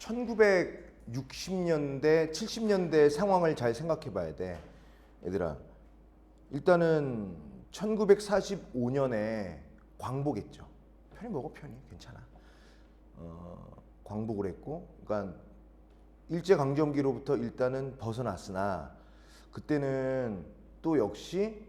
1960년대, 70년대 상황을 잘 생각해 봐야 돼. 얘들아. 일단은 1945년에 광복했죠. 편히 먹어, 편히. 괜찮아. 광복을 했고, 그러니까 일제강점기로부터 일단은 벗어났으나 그때는 또 역시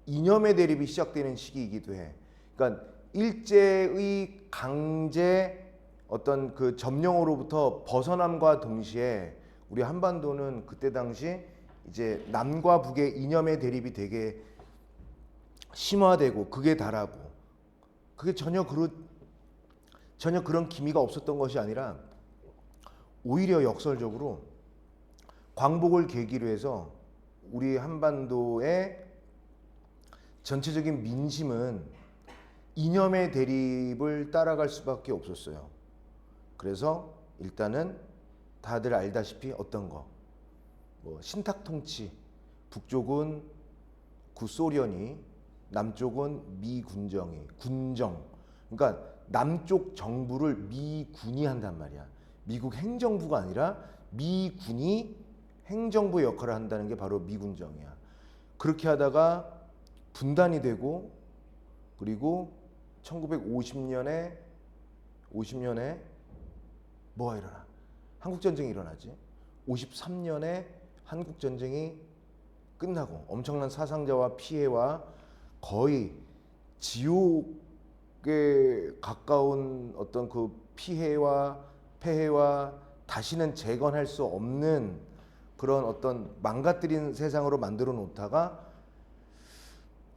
이념의 대립이 시작되는 시기이기도 해. 그러니까 일제의 강제 어떤 그 점령으로부터 벗어남과 동시에 우리 한반도는 그때 당시 이제 남과 북의 이념의 대립이 되게 심화되고 극에 달하고 그게 전혀 그런 기미가 없었던 것이 아니라 오히려 역설적으로 광복을 계기로 해서 우리 한반도의 전체적인 민심은 이념의 대립을 따라갈 수밖에 없었어요. 그래서 일단은 다들 알다시피 어떤 거, 뭐 신탁 통치, 북쪽은 구소련이, 남쪽은 미군정이, 군정. 그러니까 남쪽 정부를 미군이 한단 말이야. 미국 행정부가 아니라 미군이 행정부 역할을 한다는 게 바로 미군정이야. 그렇게 하다가 분단이 되고 그리고 1950년에 뭐가 일어나? 한국전쟁이 일어나지. 53년에 한국전쟁이 끝나고 엄청난 사상자와 피해와 거의 지옥에 가까운 어떤 그 피해와 폐해와 다시는 재건할 수 없는 그런 어떤 망가뜨린 세상으로 만들어 놓다가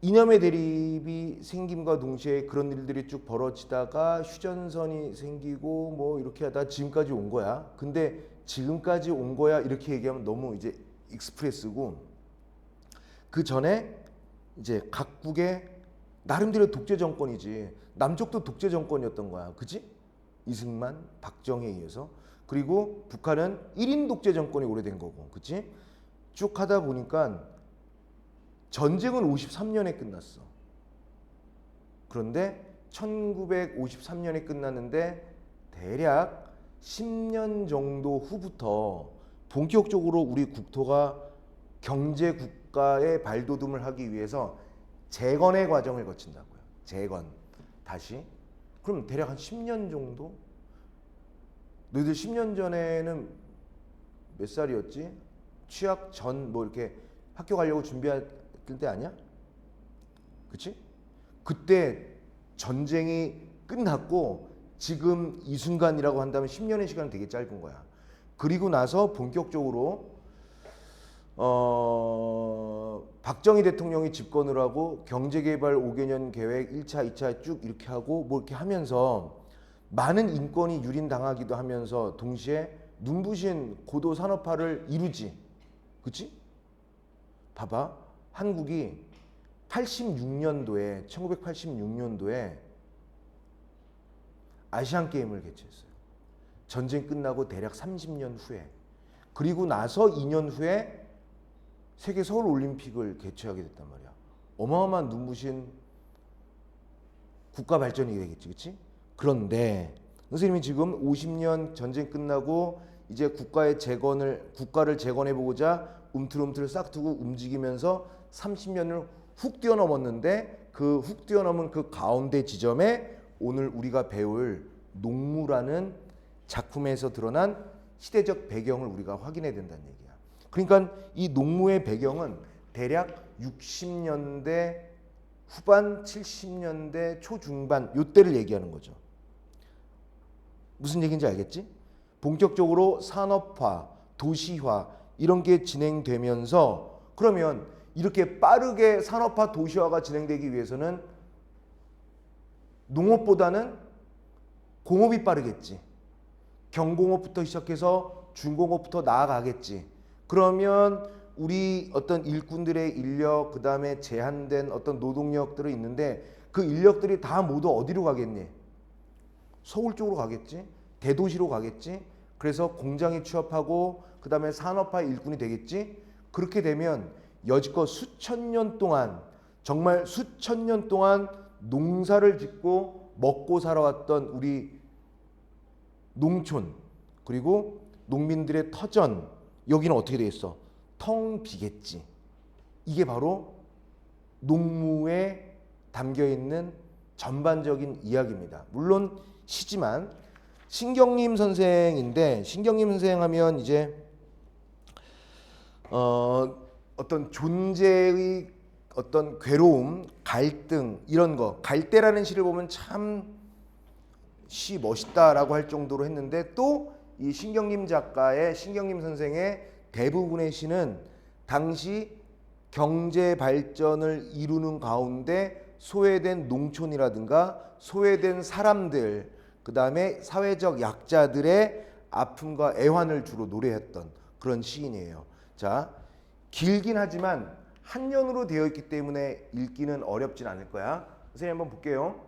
이념의 대립이 생김과 동시에 그런 일들이 쭉 벌어지다가 휴전선이 생기고 뭐 이렇게 하다 지금까지 온 거야. 근데 지금까지 온 거야 이렇게 얘기하면 너무 이제 익스프레스고, 그 전에 이제 각국의 나름대로 독재 정권이지. 남쪽도 독재 정권이었던 거야. 그지? 이승만, 박정희에 의해서. 그리고 북한은 1인 독재 정권이 오래된 거고. 그치? 쭉 하다 보니까 전쟁은 53년에 끝났어. 그런데 1953년에 끝났는데 대략 10년 정도 후부터 본격적으로 우리 국토가 경제 국가의 발돋움을 하기 위해서 재건의 과정을 거친다고요. 재건. 다시. 그럼 대략 한 10년 정도? 너희들 10년 전에는 몇 살이었지? 취학 전 뭐 이렇게 학교 가려고 준비할 때 아니야? 그치? 그때 전쟁이 끝났고 지금 이 순간이라고 한다면 10년의 시간은 되게 짧은 거야. 그리고 나서 본격적으로 박정희 대통령이 집권을 하고 경제개발 5개년 계획 1차, 2차 쭉 이렇게 하고 뭐 이렇게 하면서 많은 인권이 유린당하기도 하면서 동시에 눈부신 고도 산업화를 이루지. 그치? 봐봐. 한국이 1986년도에 아시안 게임을 개최했어요. 전쟁 끝나고 대략 30년 후에. 그리고 나서 2년 후에 세계 서울 올림픽을 개최하게 됐단 말이야. 어마어마한 눈부신 국가 발전이 되겠지. 그치? 그런데 선생님이 지금 50년 전쟁 끝나고 이제 국가를 재건해 보고자 움틀움틀 싹두고 움직이면서 30년을 훅 뛰어넘었는데 그 훅 뛰어넘은 그 가운데 지점에 오늘 우리가 배울 농무라는 작품에서 드러난 시대적 배경을 우리가 확인해야 된다는 얘기야. 그러니까 이 농무의 배경은 대략 60년대 후반 70년대 초중반 요때를 얘기하는 거죠. 무슨 얘기인지 알겠지? 본격적으로 산업화, 도시화 이런 게 진행되면서, 그러면 이렇게 빠르게 산업화, 도시화가 진행되기 위해서는 농업보다는 공업이 빠르겠지. 경공업부터 시작해서 중공업부터 나아가겠지. 그러면 우리 어떤 일꾼들의 인력, 그 다음에 제한된 어떤 노동력들이 있는데 그 인력들이 다 모두 어디로 가겠니? 서울 쪽으로 가겠지. 대도시로 가겠지. 그래서 공장에 취업하고 그 다음에 산업화 일꾼이 되겠지. 그렇게 되면 여지껏 수천 년 동안, 정말 수천 년 동안 농사를 짓고 먹고 살아왔던 우리 농촌, 그리고 농민들의 터전, 여기는 어떻게 돼 있어? 텅 비겠지. 이게 바로 농무에 담겨 있는 전반적인 이야기입니다. 물론 시지만 신경림 선생인데, 신경림 선생 하면 이제 어떤 존재의 어떤 괴로움, 갈등 이런 거, 갈대라는 시를 보면 참 시 멋있다라고 할 정도로 했는데, 또 이 신경림 작가의, 신경림 선생의 대부분의 시는 당시 경제 발전을 이루는 가운데 소외된 농촌이라든가 소외된 사람들, 그 다음에 사회적 약자들의 아픔과 애환을 주로 노래했던 그런 시인이에요. 자, 길긴 하지만 한년으로 되어 있기 때문에 읽기는 어렵진 않을 거야. 선생님 한번 볼게요.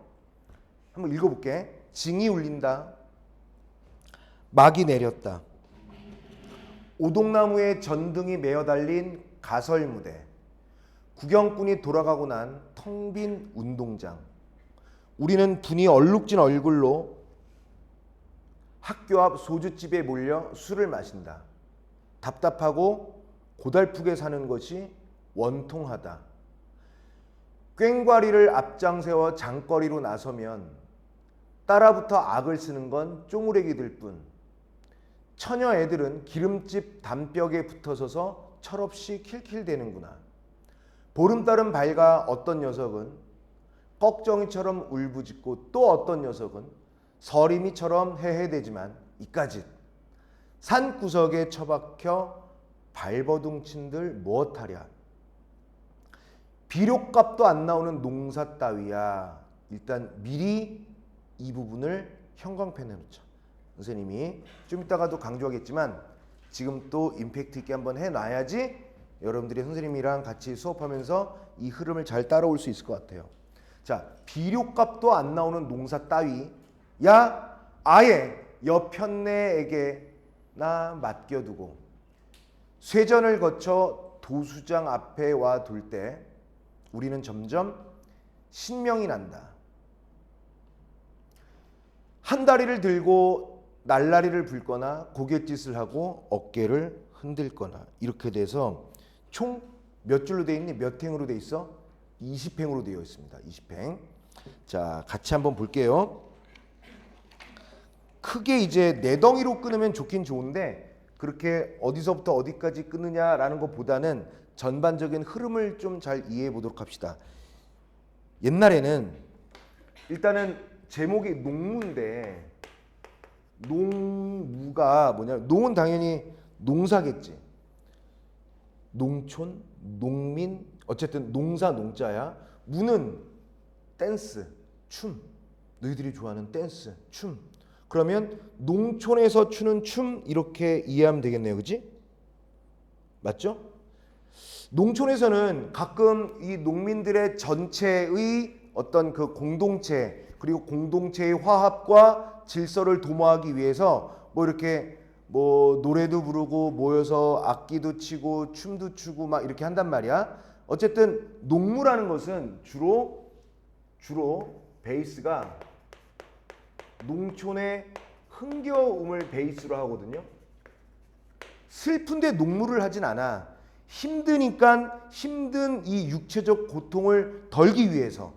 한번 읽어볼게. 징이 울린다. 막이 내렸다. 오동나무에 전등이 메어 달린 가설무대. 구경꾼이 돌아가고 난 텅 빈 운동장. 우리는 분이 얼룩진 얼굴로 학교 앞 소주집에 몰려 술을 마신다. 답답하고 고달프게 사는 것이 원통하다. 꽹과리를 앞장세워 장거리로 나서면 따라붙어 악을 쓰는 건 쪼무레기들 뿐. 처녀 애들은 기름집 담벽에 붙어서서 철없이 킬킬대는구나. 보름달은 밝아 어떤 녀석은 꺽정이처럼 울부짖고, 또 어떤 녀석은 서리미처럼 헤헤대지만 이까짓 산구석에 처박혀 발버둥친들 무엇하랴. 비료값도 안 나오는 농사 따위야. 일단 미리 이 부분을 형광펜에 놓자. 선생님이 좀 이따가도 강조하겠지만 지금 또 임팩트 있게 한번 해놔야지 여러분들이 선생님이랑 같이 수업하면서 이 흐름을 잘 따라올 수 있을 것 같아요. 자, 비료값도 안 나오는 농사 따위 야 아예 여편네에게 나 맡겨두고 쇠전을 거쳐 도수장 앞에 와 둘 때 우리는 점점 신명이 난다. 한 다리를 들고 날라리를 불거나 고갯짓을 하고 어깨를 흔들거나, 이렇게 돼서 총 몇 줄로 되어 있니? 몇 행으로 되어 있어? 20행으로 되어 있습니다. 20행. 자, 같이 한번 볼게요. 크게 이제 네 덩이로 끊으면 좋긴 좋은데 그렇게 어디서부터 어디까지 끊느냐라는 것보다는 전반적인 흐름을 좀 잘 이해해 보도록 합시다. 옛날에는 일단은 제목이 농무인데, 농무가 뭐냐? 농은 당연히 농사겠지. 농촌, 농민, 어쨌든 농사 농자야. 무는 댄스, 춤. 너희들이 좋아하는 댄스, 춤. 그러면 농촌에서 추는 춤, 이렇게 이해하면 되겠네요. 그지? 맞죠? 농촌에서는 가끔 이 농민들의 전체의 어떤 그 공동체, 그리고 공동체의 화합과 질서를 도모하기 위해서 뭐 이렇게 뭐 노래도 부르고 모여서 악기도 치고 춤도 추고 막 이렇게 한단 말이야. 어쨌든 농무라는 것은 주로 베이스가 농촌의 흥겨움을 베이스로 하거든요. 슬픈데 농무를 하진 않아. 힘드니까 힘든 이 육체적 고통을 덜기 위해서,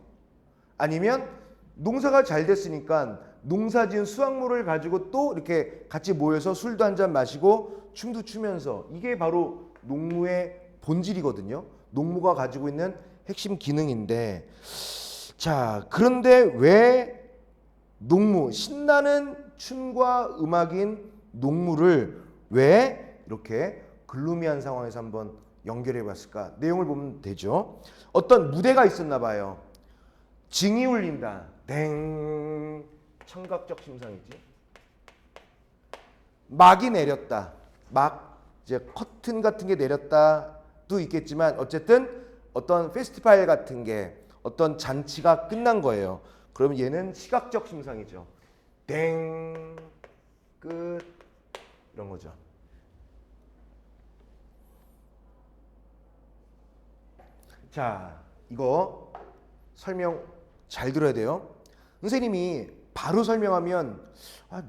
아니면 농사가 잘 됐으니까 농사지은 수확물을 가지고 또 이렇게 같이 모여서 술도 한잔 마시고 춤도 추면서, 이게 바로 농무의 본질이거든요. 농무가 가지고 있는 핵심 기능인데, 자, 그런데 왜 농무, 신나는 춤과 음악인 농무를 왜 이렇게 글루미한 상황에서 한번 연결해 봤을까? 내용을 보면 되죠. 어떤 무대가 있었나 봐요. 징이 울린다. 댕. 청각적 심상이지. 막이 내렸다. 막 이제 커튼 같은 게 내렸다도 있겠지만 어쨌든 어떤 페스티벌 같은 게, 어떤 잔치가 끝난 거예요. 그러면 얘는 시각적 심상이죠. 땡, 끝, 이런 거죠. 자, 이거 설명 잘 들어야 돼요. 선생님이 바로 설명하면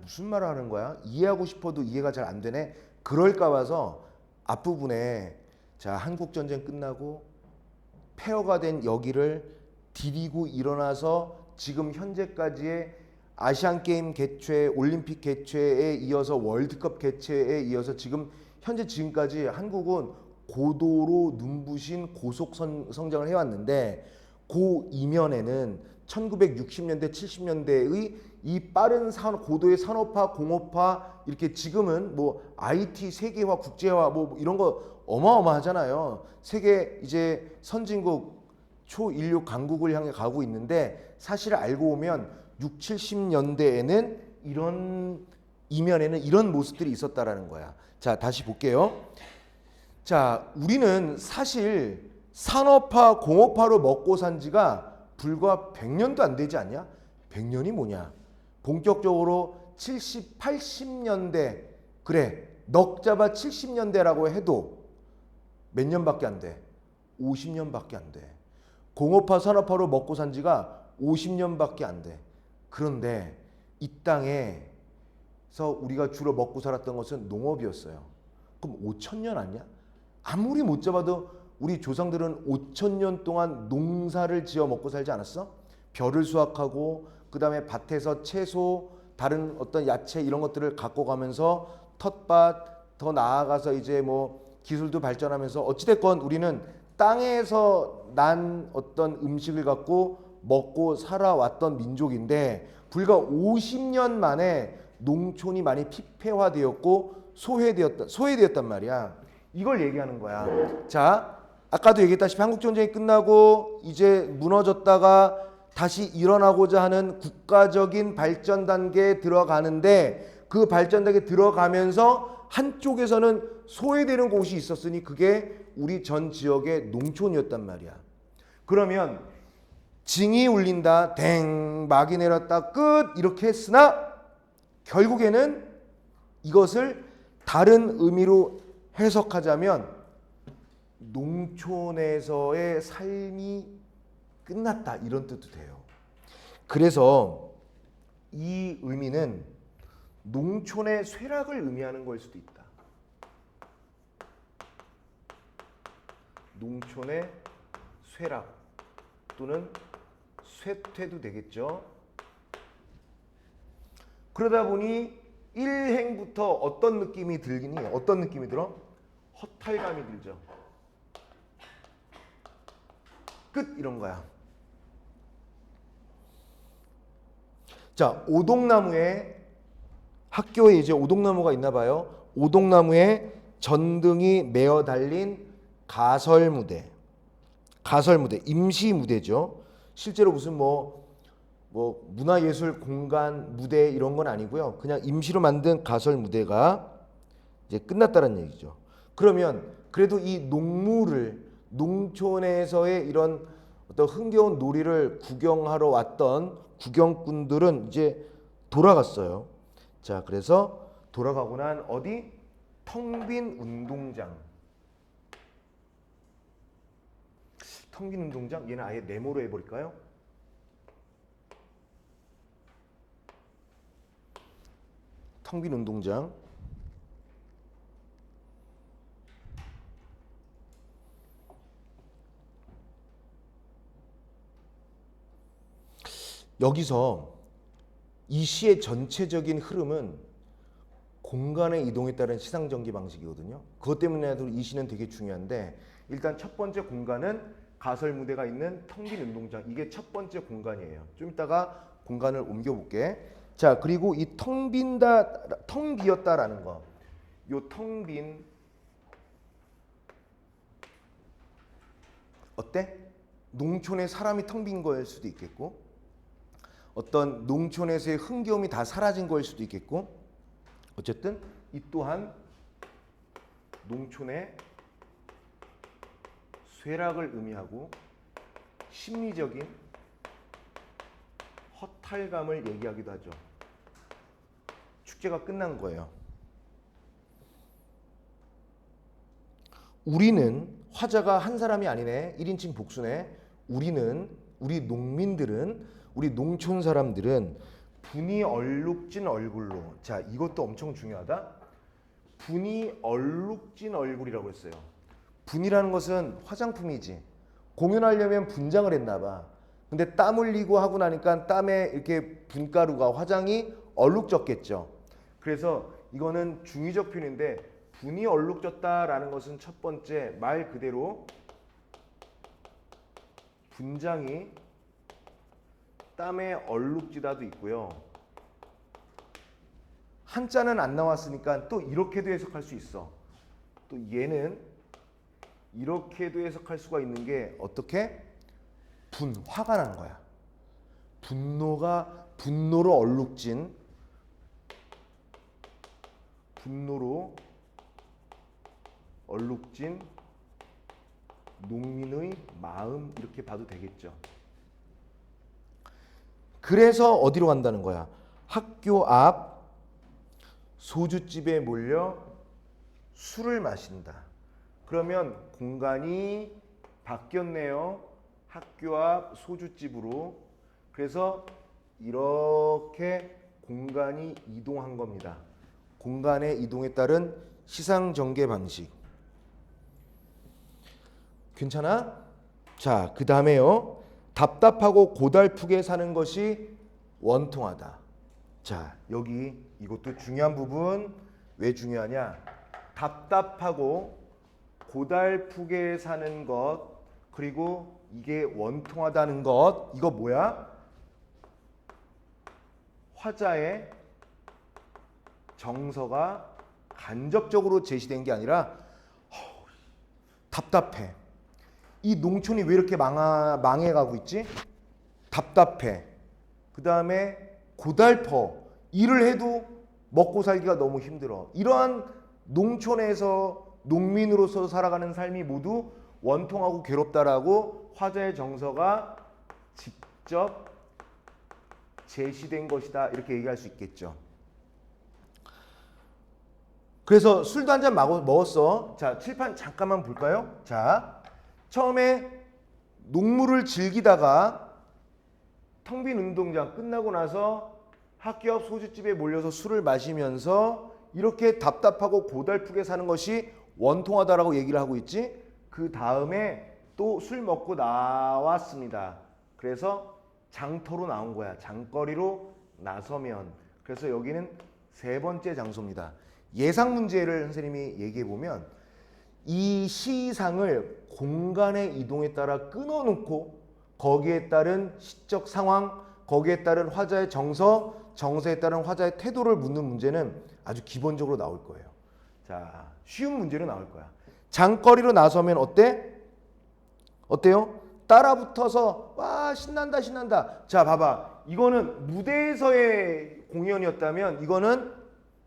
무슨 말을 하는 거야? 이해하고 싶어도 이해가 잘 안 되네. 그럴까 봐서 앞부분에 자, 한국 전쟁 끝나고 폐허가 된 여기를 디디고 일어나서 지금 현재까지의 아시안 게임 개최, 올림픽 개최에 이어서 월드컵 개최에 이어서 지금 현재 지금까지 한국은 고도로 눈부신 고속 성장을 해왔는데 그 이면에는 1960년대, 70년대의 이 빠른 고도의 산업화, 공업화 이렇게 지금은 뭐 IT 세계화, 국제화 뭐 이런 거 어마어마하잖아요. 세계 이제 선진국 초인류 강국을 향해 가고 있는데 사실 알고 보면 6, 70년대에는 이런 이면에는 이런 모습들이 있었다라는 거야. 자, 다시 볼게요. 자, 우리는 사실 산업화, 공업화로 먹고 산 지가 불과 100년도 안 되지 않냐? 100년이 뭐냐? 본격적으로 70, 80년대 그래 넉 잡아 70년대라고 해도 몇 년밖에 안 돼? 50년밖에 안 돼. 공업화, 산업화로 먹고 산 지가 50년밖에 안 돼. 그런데 이 땅에서 우리가 주로 먹고 살았던 것은 농업이었어요. 그럼 5,000년 아니야? 아무리 못 잡아도 우리 조상들은 5,000년 동안 농사를 지어 먹고 살지 않았어? 벼를 수확하고 그 다음에 밭에서 채소, 다른 어떤 야채 이런 것들을 갖고 가면서 텃밭 더 나아가서 이제 뭐 기술도 발전하면서 어찌됐건 우리는 땅에서 난 어떤 음식을 갖고 먹고 살아왔던 민족인데 불과 50년 만에 농촌이 많이 피폐화되었고 소외되었단 말이야. 이걸 얘기하는 거야. 자, 아까도 얘기했다시피 한국전쟁이 끝나고 이제 무너졌다가 다시 일어나고자 하는 국가적인 발전 단계에 들어가는데 그 발전 단계에 들어가면서 한쪽에서는 소외되는 곳이 있었으니 그게 우리 전 지역의 농촌이었단 말이야. 그러면 징이 울린다, 댕, 막이 내렸다, 끝 이렇게 했으나 결국에는 이것을 다른 의미로 해석하자면 농촌에서의 삶이 끝났다 이런 뜻도 돼요. 그래서 이 의미는 농촌의 쇠락을 의미하는 걸 수도 있다. 농촌의 쇠락 또는 쇠퇴도 되겠죠. 그러다 보니 1행부터 어떤 느낌이 들기니? 어떤 느낌이 들어? 허탈감이 들죠. 끝 이런 거야. 자, 오동나무에 학교에 이제 오동나무가 있나 봐요. 오동나무에 전등이 메어 달린 가설무대. 가설무대, 임시무대죠. 실제로 무슨 뭐 문화예술 공간 무대 이런 건 아니고요. 그냥 임시로 만든 가설무대가 이제 끝났다는 얘기죠. 그러면 그래도 이 농촌에서의 이런 어떤 흥겨운 놀이를 구경하러 왔던 구경꾼들은 이제 돌아갔어요. 자, 그래서 돌아가고 난 어디? 텅 빈 운동장. 텅 빈 운동장? 얘는 아예 네모로 해버릴까요? 텅 빈 운동장. 여기서 이 시의 전체적인 흐름은 공간의 이동에 따른 시상전기 방식이거든요. 그것 때문에도 이 시는 되게 중요한데 일단 첫 번째 공간은 가설무대가 있는 텅 빈 운동장. 이게 첫 번째 공간이에요. 좀 이따가 공간을 옮겨볼게. 자, 그리고 이 텅 비었다라는 거. 요 텅 빈 어때? 농촌에 사람이 텅 빈 거일 수도 있겠고 어떤 농촌에서의 흥겨움이 다 사라진 거일 수도 있겠고 어쨌든 이 또한 농촌의 쇠락을 의미하고 심리적인 허탈감을 얘기하기도 하죠. 축제가 끝난 거예요. 우리는 화자가 한 사람이 아니네. 1인칭 복수네. 우리 농민들은 우리 농촌 사람들은 분이 얼룩진 얼굴로. 자, 이것도 엄청 중요하다. 분이 얼룩진 얼굴이라고 했어요. 분이라는 것은 화장품이지. 공연하려면 분장을 했나 봐. 근데 땀 흘리고 하고 나니까 땀에 이렇게 분가루가 화장이 얼룩졌겠죠. 그래서 이거는 중의적 표현인데 분이 얼룩졌다라는 것은 첫 번째 말 그대로 분장이 땀에 얼룩지다도 있고요. 한자는 안 나왔으니까 또 이렇게도 해석할 수 있어. 또 얘는 이렇게도 해석할 수가 있는 게 어떻게? 화가 나는 거야. 분노로 얼룩진 농민의 마음 이렇게 봐도 되겠죠. 그래서 어디로 간다는 거야? 학교 앞 소주집에 몰려 술을 마신다. 그러면 공간이 바뀌었네요. 학교 앞 소주집으로. 그래서 이렇게 공간이 이동한 겁니다. 공간의 이동에 따른 시상전개 방식. 괜찮아? 자, 그 다음에요. 답답하고 고달프게 사는 것이 원통하다. 자, 여기 이것도 중요한 부분. 왜 중요하냐? 답답하고 고달프게 사는 것, 그리고 이게 원통하다는 것, 이거 뭐야? 화자의 정서가 간접적으로 제시된 게 아니라 답답해. 이 농촌이 왜 이렇게 망해가고 있지? 답답해. 그 다음에 고달퍼. 일을 해도 먹고 살기가 너무 힘들어. 이러한 농촌에서 농민으로서 살아가는 삶이 모두 원통하고 괴롭다라고 화자의 정서가 직접 제시된 것이다. 이렇게 얘기할 수 있겠죠. 그래서 술도 한 잔 먹었어. 자, 칠판 잠깐만 볼까요? 자, 처음에 농무를 즐기다가 텅 빈 운동장 끝나고 나서 학교 앞 소주집에 몰려서 술을 마시면서 이렇게 답답하고 고달프게 사는 것이 원통하다라고 얘기를 하고 있지. 그 다음에 또 술 먹고 나왔습니다. 그래서 장터로 나온 거야. 장거리로 나서면. 그래서 여기는 세 번째 장소입니다. 예상 문제를 선생님이 얘기해 보면 이 시상을 공간의 이동에 따라 끊어놓고 거기에 따른 시적 상황, 거기에 따른 화자의 정서에 따른 화자의 태도를 묻는 문제는 아주 기본적으로 나올 거예요. 자, 쉬운 문제로 나올 거야. 장거리로 나서면 어때? 어때요? 따라붙어서 와 신난다 신난다. 자, 봐봐. 이거는 무대에서의 공연이었다면 이거는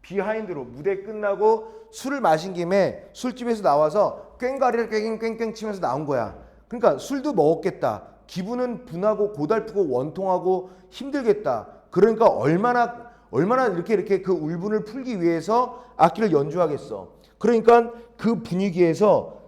비하인드로 무대 끝나고 술을 마신 김에 술집에서 나와서 꽹과리를 꽹꽹 치면서 나온 거야. 그러니까 술도 먹었겠다. 기분은 분하고 고달프고 원통하고 힘들겠다. 그러니까 얼마나 이렇게 그 울분을 풀기 위해서 악기를 연주하겠어. 그러니까 그 분위기에서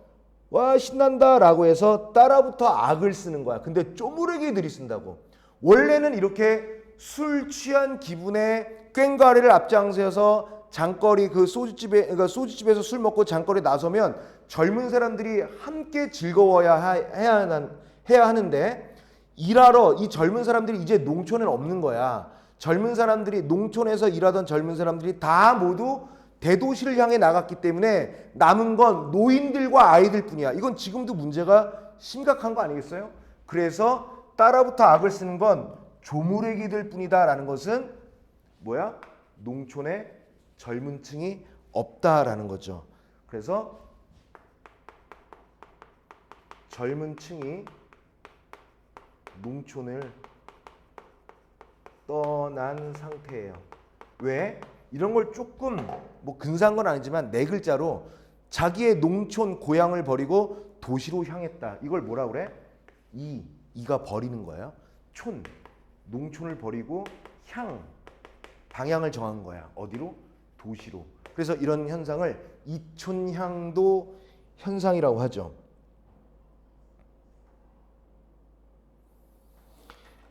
와 신난다라고 해서 따라붙어 악을 쓰는 거야. 근데 쪼무레기 들이쓴다고. 원래는 이렇게 술 취한 기분에 꽹과리를 앞장서서 장거리 그 소주집에서 술 먹고 장거리 나서면 젊은 사람들이 함께 즐거워야 해야 하는데 일하러 이 젊은 사람들이 이제 농촌엔 없는 거야. 젊은 사람들이 농촌에서 일하던 젊은 사람들이 다 모두 대도시를 향해 나갔기 때문에 남은 건 노인들과 아이들 뿐이야. 이건 지금도 문제가 심각한 거 아니겠어요? 그래서 따라붙어 악을 쓰는 건 조무래기들 뿐이다라는 것은 뭐야? 농촌에 젊은 층이 없다라는 거죠. 그래서 젊은 층이 농촌을 떠난 상태예요. 왜? 이런 걸 조금 뭐 근사한 건 아니지만 네 글자로 자기의 농촌 고향을 버리고 도시로 향했다. 이걸 뭐라 그래? 이가 버리는 거예요. 농촌을 버리고 방향을 정한 거야. 어디로? 도시로. 그래서 이런 현상을 이촌향도 현상이라고 하죠.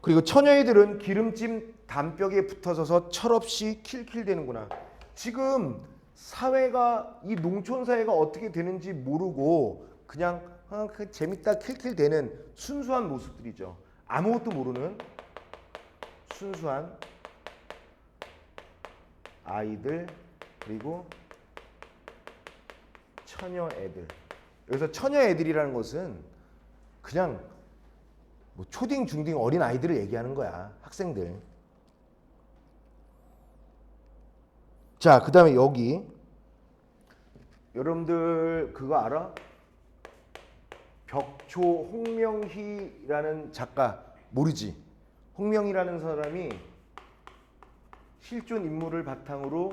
그리고 처녀애들은 기름짐 담벽에 붙어서서 철없이 킬킬대는구나. 지금 사회가 이 농촌 사회가 어떻게 되는지 모르고 그냥 그 재밌다 킬킬대는 순수한 모습들이죠. 아무것도 모르는 순수한 아이들 그리고 처녀 애들. 여기서 처녀 애들이라는 것은 그냥 뭐 초딩 중딩 어린 아이들을 얘기하는 거야. 학생들. 자, 그 다음에 여기 여러분들 그거 알아? 벽초 홍명희라는 작가 모르지? 홍명희라는 사람이 실존 인물을 바탕으로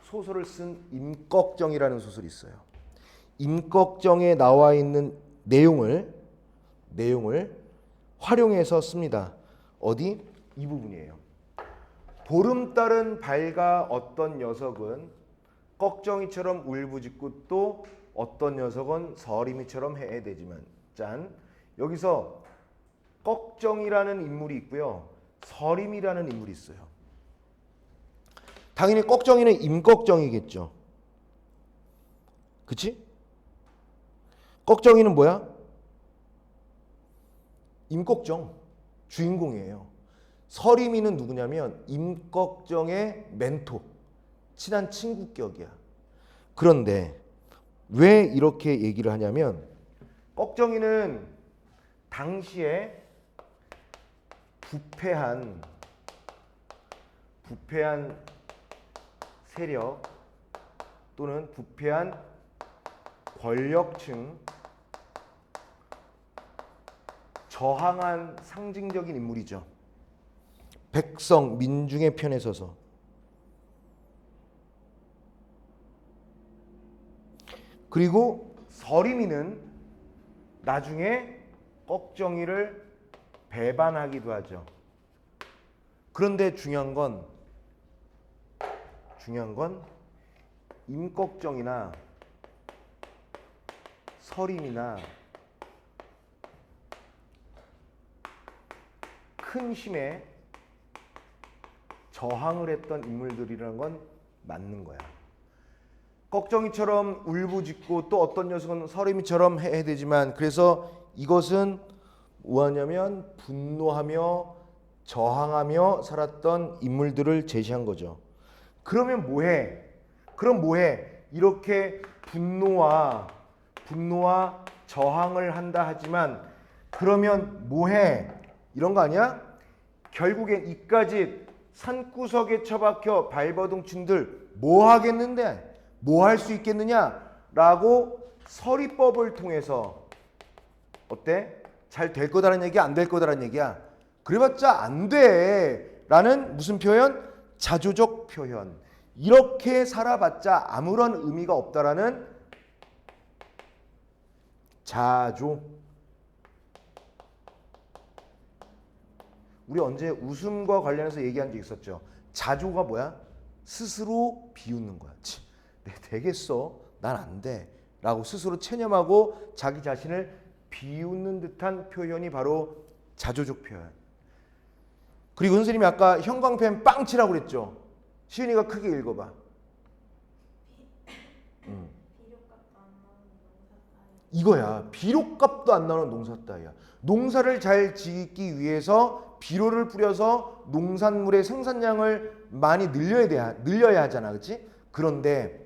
소설을 쓴 임꺽정이라는 소설이 있어요. 임꺽정에 나와 있는 내용을 활용해서 씁니다. 어디? 이 부분이에요. 보름달은 밝아 어떤 녀석은 꺽정이처럼 울부짖고 또 어떤 녀석은 서림이처럼 해대지만 짠. 여기서 꺽정이라는 인물이 있고요. 서림이라는 인물이 있어요. 당연히 꺽정이는 임꺽정이겠죠. 그치? 꺽정이는 뭐야? 임꺽정 주인공이에요. 서림이는 누구냐면 임꺽정의 멘토, 친한 친구격이야. 그런데 왜 이렇게 얘기를 하냐면 꺽정이는 당시에 부패한 세력 또는 부패한 권력층 저항한 상징적인 인물이죠. 백성, 민중의 편에 서서. 그리고 서림이는 나중에 꺽정이를 배반하기도 하죠. 그런데 중요한 건 임꺽정이나 서림이나 큰 힘에 저항을 했던 인물들이라는 건 맞는 거야. 꺽정이처럼 울부짖고 또 어떤 녀석은 서림이처럼 해야 되지만 그래서 이것은 뭐하냐면 분노하며 저항하며 살았던 인물들을 제시한 거죠. 그러면 뭐해? 그럼 뭐해? 이렇게 분노와 저항을 한다 하지만 그러면 뭐해? 이런 거 아니야? 결국엔 이까지 산구석에 처박혀 발버둥친들 뭐 하겠는데? 뭐 할 수 있겠느냐라고 서리법을 통해서 어때? 잘 될 거다라는 얘기야? 안 될 거다라는 얘기야? 그래봤자 안 돼 라는 무슨 표현? 자조적 표현. 이렇게 살아봤자 아무런 의미가 없다라는 자조. 우리 언제 웃음과 관련해서 얘기한 적 있었죠. 자조가 뭐야? 스스로 비웃는 거야. 내 되겠어? 난 안 돼. 라고 스스로 체념하고 자기 자신을 비웃는 듯한 표현이 바로 자조적 표현. 그리고 선생님이 아까 형광펜 빵 치라고 그랬죠. 시은이가 크게 읽어봐. 이거야. 비료값도 안 나오는 농사 따위야. 농사를 잘 짓기 위해서 비료를 뿌려서 농산물의 생산량을 많이 늘려야 하잖아. 그렇지? 그런데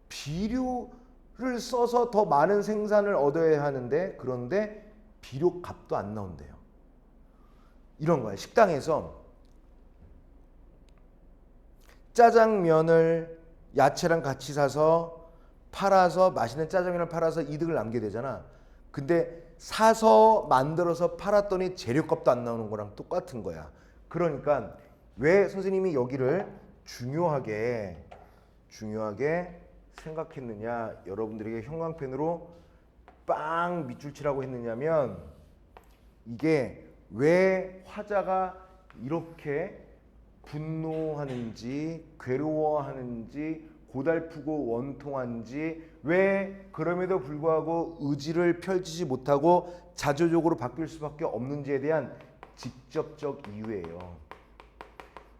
비료를 써서 더 많은 생산을 얻어야 하는데 그런데 비료값도 안 나온대요. 이런 거야. 식당에서 짜장면을 야채랑 같이 사서 팔아서 맛있는 짜장면을 팔아서 이득을 남게 되잖아. 근데 사서 만들어서 팔았더니 재료값도 안 나오는 거랑 똑같은 거야. 그러니까 왜 선생님이 여기를 중요하게 생각했느냐, 여러분들에게 형광펜으로 빵 밑줄 치라고 했느냐면 이게 왜 화자가 이렇게 분노하는지 괴로워하는지 고달프고 원통한지, 왜 그럼에도 불구하고 의지를 펼치지 못하고 자조적으로 바뀔 수밖에 없는지에 대한 직접적 이유예요.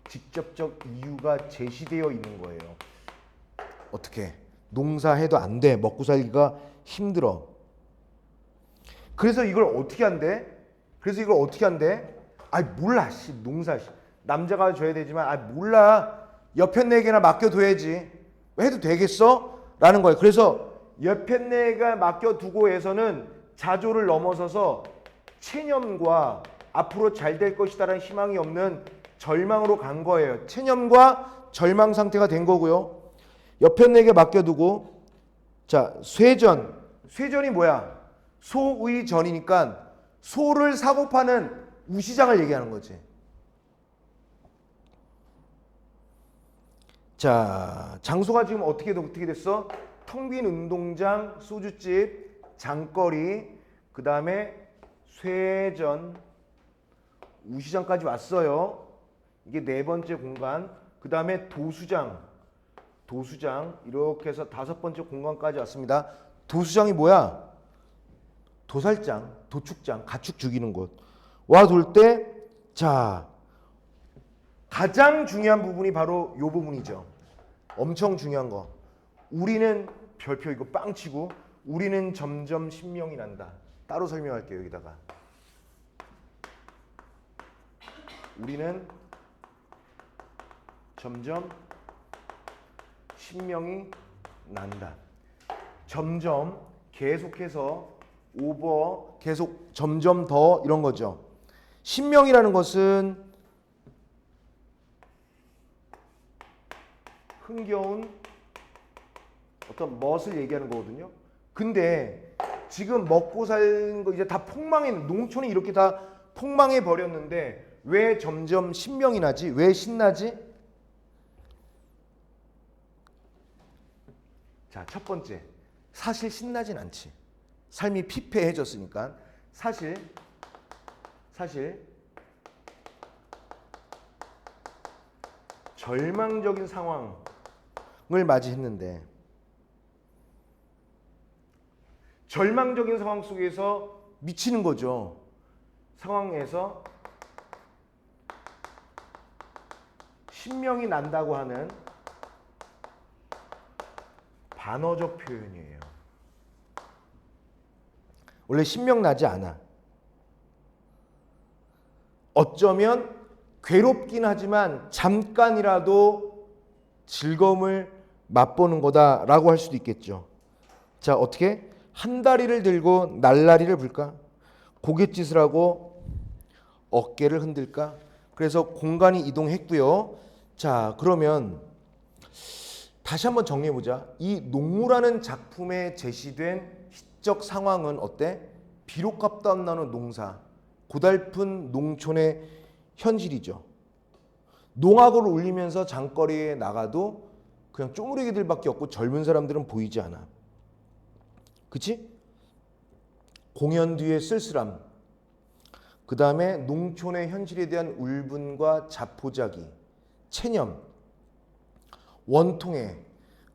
직접적 이유가 제시되어 있는 거예요. 어떻게? 농사해도 안 돼. 먹고 살기가 힘들어. 그래서 이걸 어떻게 한대? 아이 몰라. 농사. 남자가 줘야 되지만 아이 몰라. 여편네에게나 맡겨둬야지. 해도 되겠어? 라는 거예요. 그래서 여편네가 맡겨두고에서는 자조를 넘어서서 체념과 앞으로 잘 될 것이다라는 희망이 없는 절망으로 간 거예요. 체념과 절망 상태가 된 거고요. 여편네에게 맡겨두고, 자, 쇠전이 뭐야? 소의 전이니까 소를 사고 파는 우시장을 얘기하는 거지. 자, 장소가 지금 어떻게 됐어? 텅 빈 운동장, 소주집, 장거리, 그 다음에 쇠전, 우시장까지 왔어요. 이게 네 번째 공간. 그 다음에 도수장 이렇게 해서 다섯 번째 공간까지 왔습니다. 도수장이 뭐야? 도살장, 도축장, 가축 죽이는 곳. 와 돌 때, 자, 가장 중요한 부분이 바로 이 부분이죠. 엄청 중요한 거. 우리는 별표 이거 빵 치고, 우리는 점점 신명이 난다. 따로 설명할게요. 여기다가 우리는 점점 신명이 난다. 점점, 계속해서, 오버, 계속, 점점 더, 이런 거죠. 신명이라는 것은 흥겨운 어떤 멋을 얘기하는 거거든요. 근데 지금 먹고 사는 거 이제 다 농촌이 이렇게 다 폭망해 버렸는데 왜 점점 신명이 나지? 왜 신나지? 자, 첫 번째, 사실 신나진 않지. 삶이 피폐해졌으니까. 사실 절망적인 상황을 맞이했는데, 절망적인 상황 속에서 미치는 거죠. 상황에서 신명이 난다고 하는 반어적 표현이에요. 원래 신명 나지 않아. 어쩌면 괴롭긴 하지만 잠깐이라도 즐거움을 맛보는 거다라고 할 수도 있겠죠. 자, 어떻게? 한 다리를 들고 날라리를 불까? 고갯짓을 하고 어깨를 흔들까? 그래서 공간이 이동했고요. 자, 그러면 다시 한번 정리해보자. 이 농무라는 작품에 제시된 시적 상황은 어때? 비록 값도 안 나는 농사, 고달픈 농촌의 현실이죠. 농악을 울리면서 장거리에 나가도 그냥 쪼무레기들밖에 없고 젊은 사람들은 보이지 않아. 그치? 공연 뒤의 쓸쓸함, 그 다음에 농촌의 현실에 대한 울분과 자포자기, 체념, 원통해.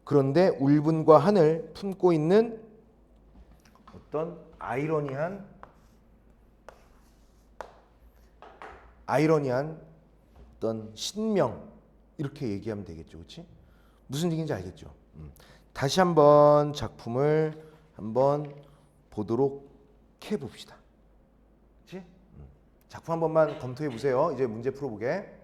그런데 울분과 한을 품고 있는 어떤 아이러니한 어떤 신명, 이렇게 얘기하면 되겠죠. 그렇지? 무슨 얘기인지 알겠죠? 다시 한번 작품을 한번 보도록 해봅시다. 그렇지? 작품 한 번만 검토해 보세요. 이제 문제 풀어보게.